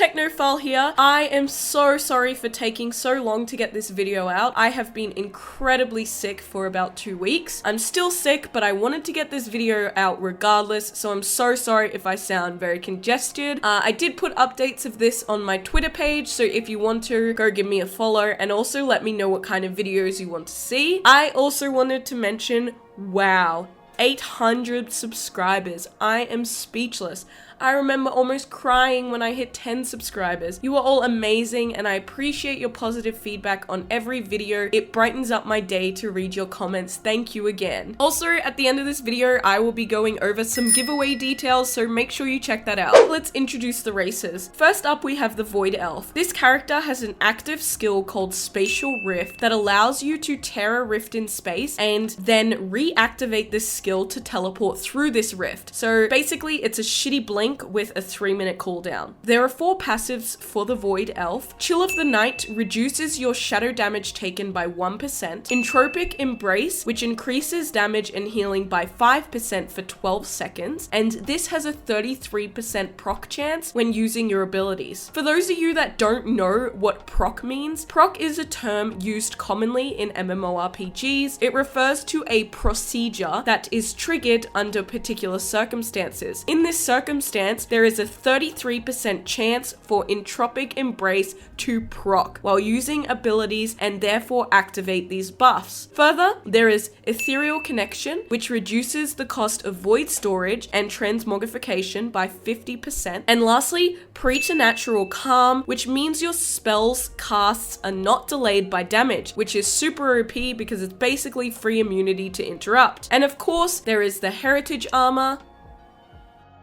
Technophile here. I am so sorry for taking so long to get this video out. I have been incredibly sick for about 2 weeks. I'm still sick, but I wanted to get this video out regardless, so I'm so sorry if I sound very congested. I did put updates of this on my Twitter page, so if you want to, go give me a follow and also let me know what kind of videos you want to see. I also wanted to mention, wow, 800 subscribers. I am speechless. I remember almost crying when I hit 10 subscribers. You are all amazing and I appreciate your positive feedback on every video. It brightens up my day to read your comments. Thank you again. Also, at the end of this video, I will be going over some giveaway details, so make sure you check that out. Let's introduce the races. First up, we have the Void Elf. This character has an active skill called Spatial Rift that allows you to tear a rift in space and then reactivate this skill to teleport through this rift. So basically, it's a shitty blink with a 3-minute cooldown. There are 4 passives for the Void Elf. Chill of the Night reduces your shadow damage taken by 1%. Entropic Embrace, which increases damage and healing by 5% for 12 seconds. And this has a 33% proc chance when using your abilities. For those of you that don't know what proc means, proc is a term used commonly in MMORPGs. It refers to a procedure that is triggered under particular circumstances. In this circumstance, there is a 33% chance for Entropic Embrace to proc while using abilities and therefore activate these buffs. Further, there is Ethereal Connection, which reduces the cost of void storage and transmogrification by 50%. And lastly, Preternatural Calm, which means your spells casts are not delayed by damage, which is super OP because it's basically free immunity to interrupt. And of course, there is the Heritage Armor,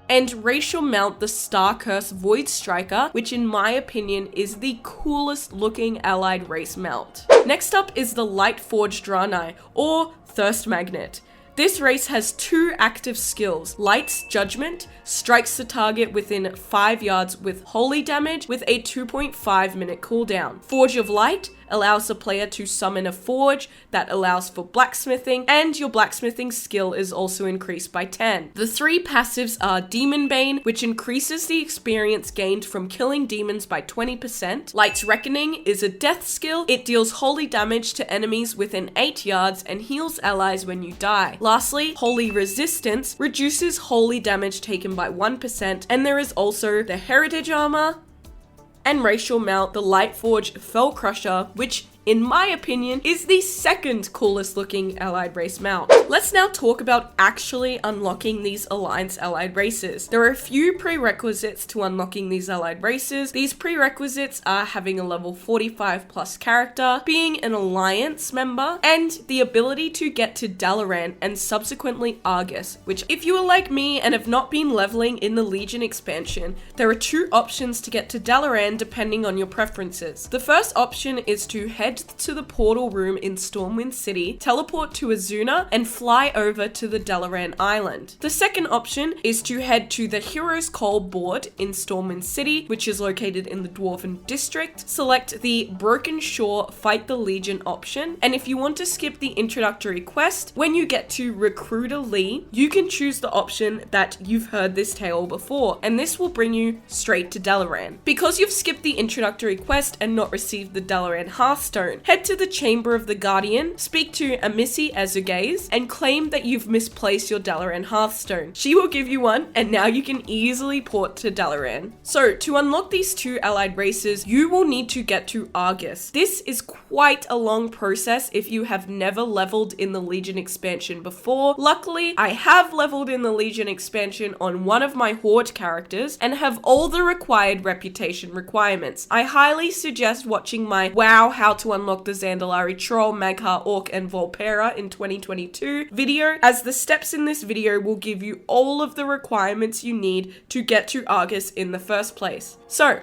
and Racial Mount, the Star Curse Void Striker, which in my opinion is the coolest looking allied race mount. Next up is the Lightforged Draenei, or Thirst Magnet. This race has 2 active skills. Light's Judgment strikes the target within 5 yards with holy damage with a 2.5 minute cooldown. Forge of Light allows the player to summon a forge that allows for blacksmithing, and your blacksmithing skill is also increased by 10. The 3 passives are Demon Bane, which increases the experience gained from killing demons by 20%. Light's Reckoning is a death skill. It deals holy damage to enemies within 8 yards and heals allies when you die. Lastly, Holy Resistance reduces holy damage taken by 1%, and there is also the Heritage Armor and Racial Mount, the Lightforged Fell Crusher, which in my opinion, is the second coolest looking allied race mount. Let's now talk about actually unlocking these Alliance allied races. There are a few prerequisites to unlocking these allied races. These prerequisites are having a level 45 plus character, being an Alliance member, and the ability to get to Dalaran and subsequently Argus, which if you are like me and have not been leveling in the Legion expansion, there are 2 options to get to Dalaran depending on your preferences. The first option is to head to the portal room in Stormwind City, teleport to Azuna, and fly over to the Dalaran Island. The second option is to head to the Hero's Call board in Stormwind City, which is located in the Dwarven District. Select the Broken Shore Fight the Legion option, and if you want to skip the introductory quest, when you get to Recruiter Lee, you can choose the option that you've heard this tale before, and this will bring you straight to Dalaran. Because you've skipped the introductory quest and not received the Dalaran Hearthstone, head to the Chamber of the Guardian, speak to Amissi Azugaze, and claim that you've misplaced your Dalaran Hearthstone. She will give you one, and now you can easily port to Dalaran. So, to unlock these 2 allied races, you will need to get to Argus. This is quite a long process if you have never leveled in the Legion expansion before. Luckily, I have leveled in the Legion expansion on one of my Horde characters and have all the required reputation requirements. I highly suggest watching my WoW How to Unlock the Zandalari Troll, Magha, Orc, and Vulpera in 2022 video, as the steps in this video will give you all of the requirements you need to get to Argus in the first place. So,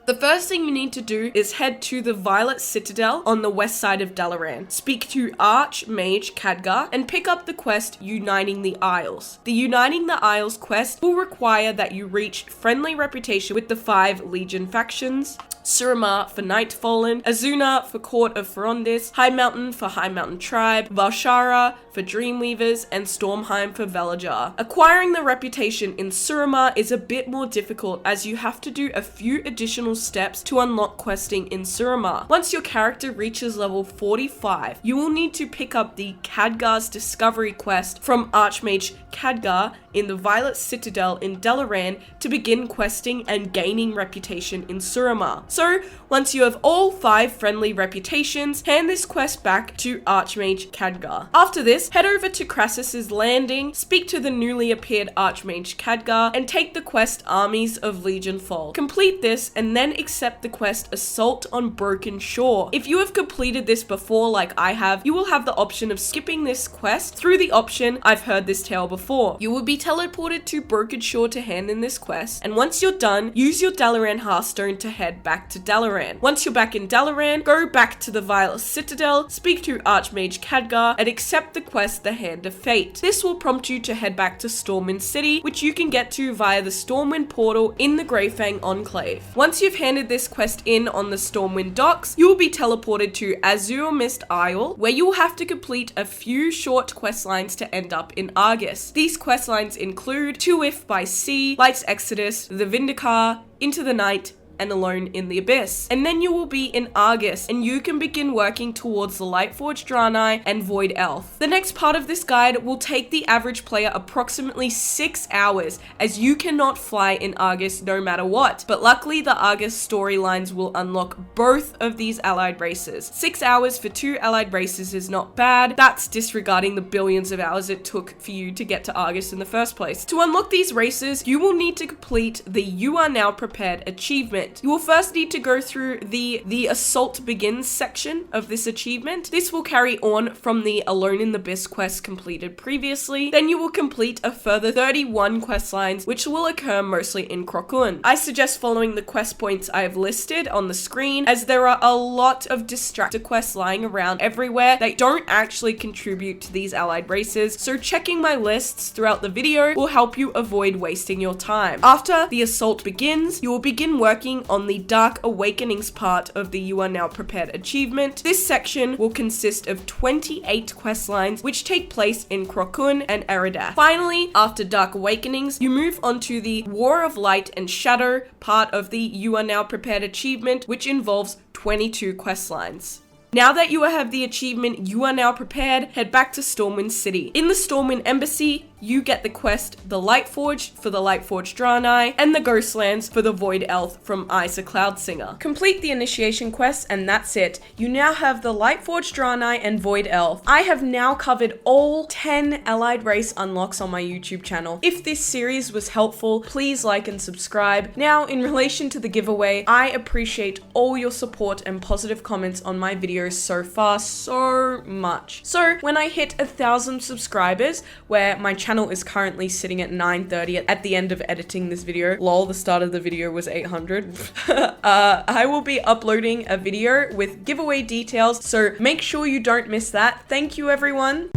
the first thing you need to do is head to the Violet Citadel on the west side of Dalaran. Speak to Archmage Khadgar and pick up the quest Uniting the Isles. The Uniting the Isles quest will require that you reach friendly reputation with the 5 Legion factions. Suramar for Nightfallen, Azuna for Court of Ferondis, High Mountain for High Mountain Tribe, Valshara for Dreamweavers, and Stormheim for Velajar. Acquiring the reputation in Suramar is a bit more difficult as you have to do a few additional steps to unlock questing in Suramar. Once your character reaches level 45, you will need to pick up the Khadgar's Discovery quest from Archmage Khadgar in the Violet Citadel in Dalaran to begin questing and gaining reputation in Suramar. So, once you have all 5 friendly reputations, hand this quest back to Archmage Khadgar. After this, head over to Crassus's Landing, speak to the newly appeared Archmage Khadgar, and take the quest Armies of Legion Fall. Complete this and then accept the quest Assault on Broken Shore. If you have completed this before like I have, you will have the option of skipping this quest through the option I've heard this tale before. You will be teleported to Broken Shore to hand in this quest, and once you're done, use your Dalaran Hearthstone to head back to Dalaran. Once you're back in Dalaran, go back to the Violet Citadel, speak to Archmage Khadgar, and accept the quest The Hand of Fate. This will prompt you to head back to Stormwind City, which you can get to via the Stormwind portal in the Greyfang Enclave. Once you've handed this quest in on the Stormwind docks, you will be teleported to Azure Mist Isle, where you will have to complete a few short quest lines to end up in Argus. These quest lines include To If by Sea, Light's Exodus, The Vindicar, Into the Night, and Alone in the Abyss. And then you will be in Argus, and you can begin working towards the Lightforged Draenei and Void Elf. The next part of this guide will take the average player approximately 6 hours, as you cannot fly in Argus no matter what. But luckily, the Argus storylines will unlock both of these allied races. 6 hours for 2 allied races is not bad. That's disregarding the billions of hours it took for you to get to Argus in the first place. To unlock these races, you will need to complete the You Are Now Prepared achievement. You will first need to go through the Assault Begins section of this achievement. This will carry on from the Alone in the Abyss quest completed previously. Then you will complete a further 31 quest lines, which will occur mostly in Crocun. I suggest following the quest points I have listed on the screen, as there are a lot of distractor quests lying around everywhere that don't actually contribute to these allied races, so checking my lists throughout the video will help you avoid wasting your time. After the Assault begins, you will begin working on the Dark Awakenings part of the You Are Now Prepared achievement. This section will consist of 28 quest lines which take place in Crocun and Eridath. Finally, after Dark Awakenings, you move on to the War of Light and Shadow part of the You Are Now Prepared achievement, which involves 22 quest lines. Now that you have the achievement You Are Now Prepared, head back to Stormwind City. In the Stormwind Embassy, you get the quest The Lightforged for the Lightforged Draenei, and the Ghostlands for the Void Elf from Isa Cloudsinger. Complete the initiation quest, and that's it. You now have the Lightforged Draenei and Void Elf. I have now covered all 10 allied race unlocks on my YouTube channel. If this series was helpful, please like and subscribe. Now, in relation to the giveaway, I appreciate all your support and positive comments on my videos so far so much. So when I hit 1,000 subscribers, where my channel is currently sitting at 930 at the end of editing this video, lol, the start of the video was 800, I will be uploading a video with giveaway details, so make sure you don't miss that. Thank you, everyone.